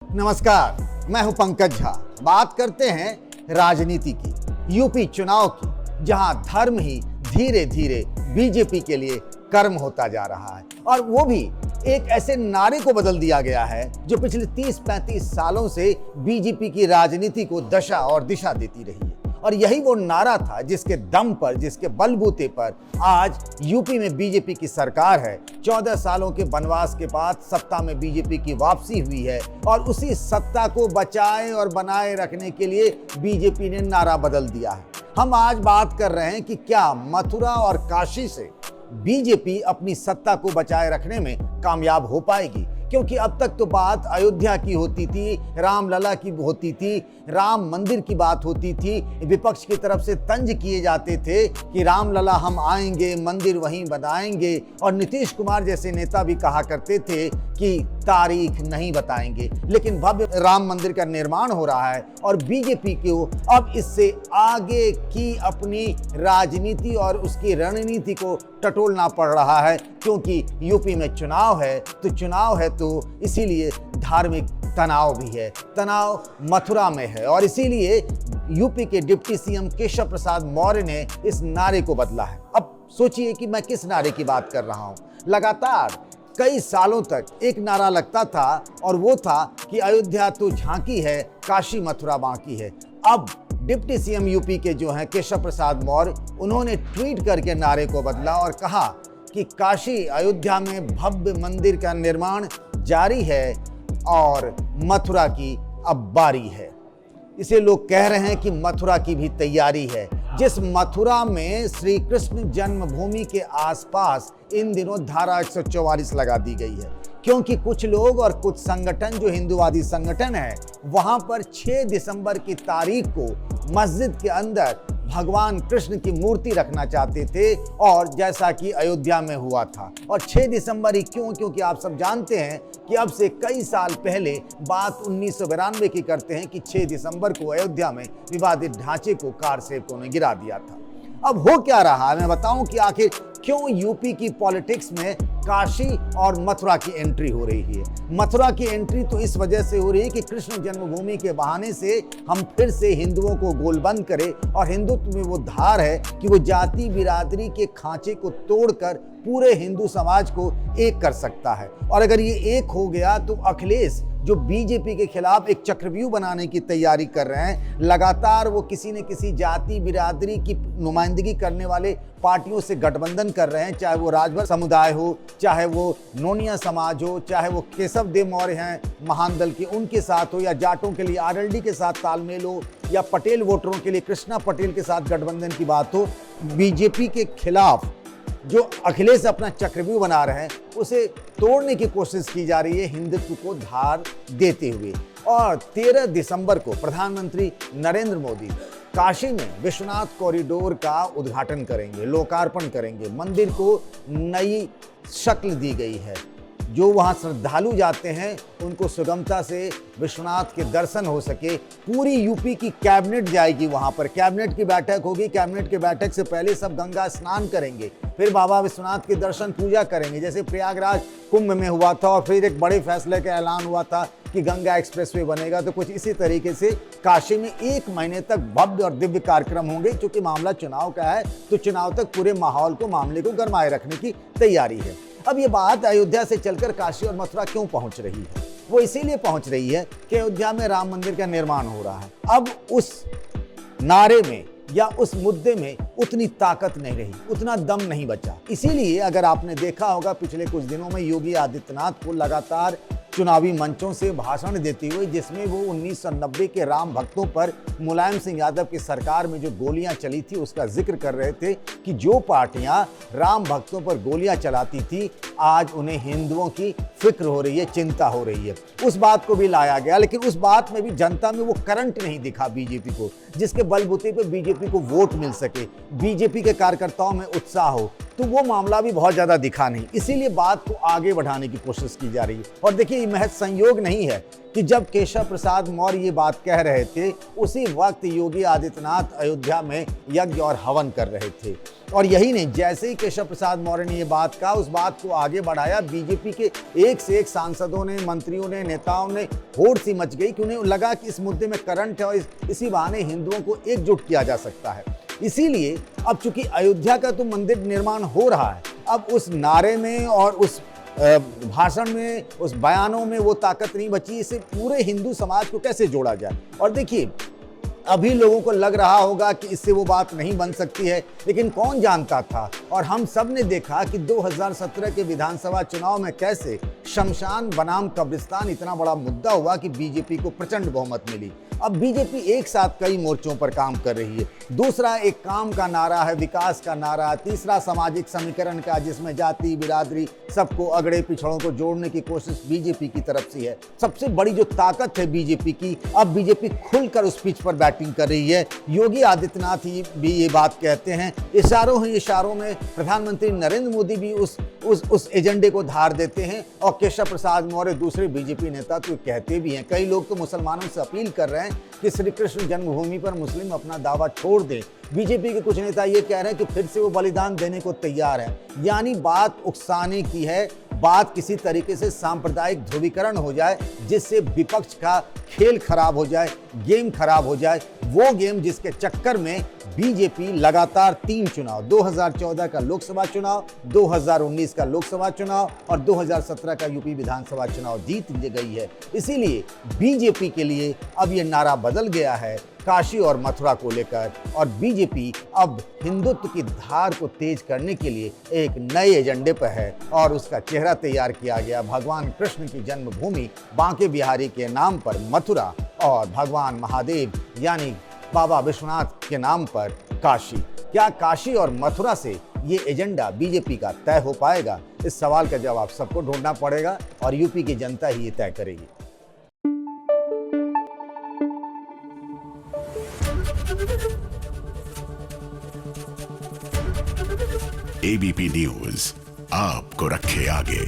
नमस्कार, मैं हूं पंकज झा। बात करते हैं राजनीति की, यूपी चुनाव की, जहां धर्म ही धीरे धीरे बीजेपी के लिए कर्म होता जा रहा है और वो भी एक ऐसे नारे को बदल दिया गया है जो पिछले 30-35 सालों से बीजेपी की राजनीति को दशा और दिशा देती रही है। और यही वो नारा था जिसके दम पर, जिसके बलबूते पर आज यूपी में बीजेपी की सरकार है। 14 सालों के वनवास के बाद सत्ता में बीजेपी की वापसी हुई है और उसी सत्ता को बचाए और बनाए रखने के लिए बीजेपी ने नारा बदल दिया है। हम आज बात कर रहे हैं कि क्या मथुरा और काशी से बीजेपी अपनी सत्ता को बचाए रखने में कामयाब हो पाएगी, क्योंकि अब तक तो बात अयोध्या की होती थी, रामलला की होती थी, राम मंदिर की बात होती थी। विपक्ष की तरफ से तंज किए जाते थे कि रामलला हम आएंगे, मंदिर वहीं बनाएंगे, और नीतीश कुमार जैसे नेता भी कहा करते थे कि तारीख नहीं बताएंगे। लेकिन भव्य राम मंदिर का निर्माण हो रहा है और बीजेपी को अब इससे आगे की अपनी राजनीति और उसकी रणनीति को टटोलना पड़ रहा है, क्योंकि यूपी में चुनाव है तो इसीलिए धार्मिक तनाव भी है। तनाव मथुरा में है और इसीलिए यूपी के डिप्टी सीएम केशव प्रसाद मौर्य ने इस नारे को बदला है। अब सोचिए कि मैं किस नारे की बात कर रहा हूं। लगातार कई सालों तक एक नारा लगता था और वो था कि अयोध्या तो झांकी है, काशी मथुरा बाकी है। अब डिप्टी सीएम यूपी के जो हैं केशव प्रसाद मौर्य, उन्होंने ट्वीट करके नारे को बदला और कहा कि काशी अयोध्या में भव्य मंदिर का निर्माण जारी है और मथुरा की अब बारी है। इसे लोग कह रहे हैं कि मथुरा की भी तैयारी है। जिस मथुरा में श्री कृष्ण जन्मभूमि के आसपास इन दिनों धारा 144 लगा दी गई है, क्योंकि कुछ लोग और कुछ संगठन जो हिंदूवादी संगठन है, वहां पर 6 दिसंबर की तारीख को मस्जिद के अंदर भगवान कृष्ण की मूर्ति रखना चाहते थे, और जैसा कि अयोध्या में हुआ था। और 6 दिसंबर ही क्यों? क्योंकि आप सब जानते हैं कि अब से कई साल पहले बात 1992 की करते हैं कि 6 दिसंबर को अयोध्या में विवादित ढांचे को कार सेवकों ने गिरा दिया था। अब हो क्या रहा है, मैं बताऊं कि आखिर क्यों यूपी की पॉलिटिक्स में काशी और मथुरा की एंट्री हो रही है। मथुरा की एंट्री तो इस वजह से हो रही है कि कृष्ण जन्मभूमि के बहाने से हम फिर से हिंदुओं को गोलबंद करें, और हिंदुत्व में वो धार है कि वो जाति बिरादरी के खांचे को तोड़कर पूरे हिंदू समाज को एक कर सकता है। और अगर ये एक हो गया तो अखिलेश जो बीजेपी के खिलाफ एक चक्रव्यूह बनाने की तैयारी कर रहे हैं, लगातार वो किसी न किसी जाति बिरादरी की नुमाइंदगी करने वाले पार्टियों से गठबंधन कर रहे हैं, चाहे वो राजभर समुदाय हो, चाहे वो नोनिया समाज हो, चाहे वो केशव देव मौर्य हैं महान दल के, उनके साथ हो, या जाटों के लिए आरएलडी के साथ तालमेल हो, या पटेल वोटरों के लिए कृष्णा पटेल के साथ गठबंधन की बात हो। बीजेपी के खिलाफ जो अखिलेश अपना चक्रव्यूह बना रहे हैं, उसे तोड़ने की कोशिश की जा रही है हिंदुत्व को धार देते हुए। और 13 दिसंबर को प्रधानमंत्री नरेंद्र मोदी काशी में विश्वनाथ कॉरिडोर का उद्घाटन करेंगे, लोकार्पण करेंगे। मंदिर को नई शक्ल दी गई है। जो वहाँ श्रद्धालु जाते हैं उनको सुगमता से विश्वनाथ के दर्शन हो सके। पूरी यूपी की कैबिनेट जाएगी वहाँ पर, कैबिनेट की बैठक होगी। कैबिनेट की बैठक से पहले सब गंगा स्नान करेंगे, फिर बाबा विश्वनाथ के दर्शन पूजा करेंगे, जैसे प्रयागराज कुंभ में हुआ था और फिर एक बड़े फैसले का ऐलान हुआ था कि गंगा एक्सप्रेसवे बनेगा। तो कुछ इसी तरीके से काशी में 1 महीने तक भव्य और दिव्य कार्यक्रम होंगे। क्योंकि मामला चुनाव का है तो चुनाव तक पूरे माहौल को, मामले को गरमाए रखने की तैयारी है। अब ये बात अयोध्या से चलकर काशी और मथुरा क्यों पहुंच रही है? वो इसीलिए पहुंच रही है कि अयोध्या में राम मंदिर का निर्माण हो रहा है। अब उस नारे में या उस मुद्दे में उतनी ताकत नहीं रही, उतना दम नहीं बचा। इसीलिए अगर आपने देखा होगा पिछले कुछ दिनों में योगी आदित्यनाथ को लगातार चुनावी मंचों से भाषण देते हुए, जिसमें वो 1990 के राम भक्तों पर मुलायम सिंह यादव की सरकार में जो गोलियां चली थी उसका जिक्र कर रहे थे कि जो पार्टियां राम भक्तों पर गोलियां चलाती थी, आज उन्हें हिंदुओं की फिक्र हो रही है, चिंता हो रही है। उस बात को भी लाया गया, लेकिन उस बात में भी जनता में वो करंट नहीं दिखा बीजेपी को, जिसके बलबूते पे बीजेपी को वोट मिल सके, बीजेपी के कार्यकर्ताओं में उत्साह हो। तो वो मामला भी बहुत ज़्यादा दिखा नहीं, इसीलिए बात को आगे बढ़ाने की कोशिश की जा रही है। और देखिए, ये महज संयोग नहीं है कि जब केशव प्रसाद मौर्य ये बात कह रहे थे, उसी वक्त योगी आदित्यनाथ अयोध्या में यज्ञ और हवन कर रहे थे। और यही नहीं, जैसे ही केशव प्रसाद मौर्य ने ये बात कहा, उस बात को आगे बढ़ाया। बीजेपी के एक से एक सांसदों ने, मंत्रियों ने, नेताओं ने होड़ सी मच गई कि उन्हें लगा कि इस मुद्दे में करंट है और इसी बहाने हिंदुओं को एकजुट किया जा सकता है। इसीलिए अब चूंकि अयोध्या का तो मंदिर निर्माण हो रहा है, अब उस नारे में और उस भाषण में, उस बयानों में वो ताकत नहीं बची। इसे पूरे हिंदू समाज को कैसे जोड़ा जाए? और देखिए, अभी लोगों को लग रहा होगा कि इससे वो बात नहीं बन सकती है, लेकिन कौन जानता था। और हम सब ने देखा कि 2017 के विधानसभा चुनाव में कैसे शमशान बनाम कब्रिस्तान इतना बड़ा मुद्दा हुआ कि बीजेपी को प्रचंड बहुमत मिली। अब बीजेपी एक साथ कई मोर्चों पर काम कर रही है। दूसरा एक काम का नारा है, विकास का नारा। तीसरा सामाजिक समीकरण का, जिसमें जाति, बिरादरी, सबको, अगड़े पिछड़ों को जोड़ने की कोशिश बीजेपी की तरफ से है। सबसे बड़ी जो ताकत है बीजेपी की, अब बीजेपी खुलकर उस पिच पर बैटिंग कर रही है। योगी आदित्यनाथ ही भी ये बात कहते हैं। इशारों ही इशारों में प्रधानमंत्री नरेंद्र मोदी भी उस एजेंडे को धार देते हैं। और केशव प्रसाद मौर्य, दूसरे बीजेपी नेता तो कहते भी हैं। कई लोग तो मुसलमानों से अपील कर रहे हैं कि श्री कृष्ण जन्मभूमि पर मुस्लिम अपना दावा छोड़ दें। बीजेपी के कुछ नेता ये कह रहे हैं कि फिर से वो बलिदान देने को तैयार है। यानी बात उकसाने की है, बात किसी तरीके से सांप्रदायिक ध्रुवीकरण हो जाए, जिससे विपक्ष का खेल खराब हो जाए, गेम खराब हो जाए। वो गेम जिसके चक्कर में बीजेपी लगातार 3 चुनाव, 2014 का लोकसभा चुनाव, 2019 का लोकसभा चुनाव और 2017 का यूपी विधानसभा चुनाव जीत गई है। इसीलिए बीजेपी के लिए अब ये नारा बदल गया है काशी और मथुरा को लेकर। और बीजेपी अब हिंदुत्व की धार को तेज करने के लिए एक नए एजेंडे पर है और उसका चेहरा तैयार किया गया भगवान कृष्ण की जन्मभूमि बांके बिहारी के नाम पर मथुरा और भगवान महादेव यानी बाबा विश्वनाथ के नाम पर काशी। क्या काशी और मथुरा से ये एजेंडा बीजेपी का तय हो पाएगा? इस सवाल का जवाब सबको ढूंढना पड़ेगा और यूपी की जनता ही ये तय करेगी। एबीपी न्यूज आपको रखे आगे।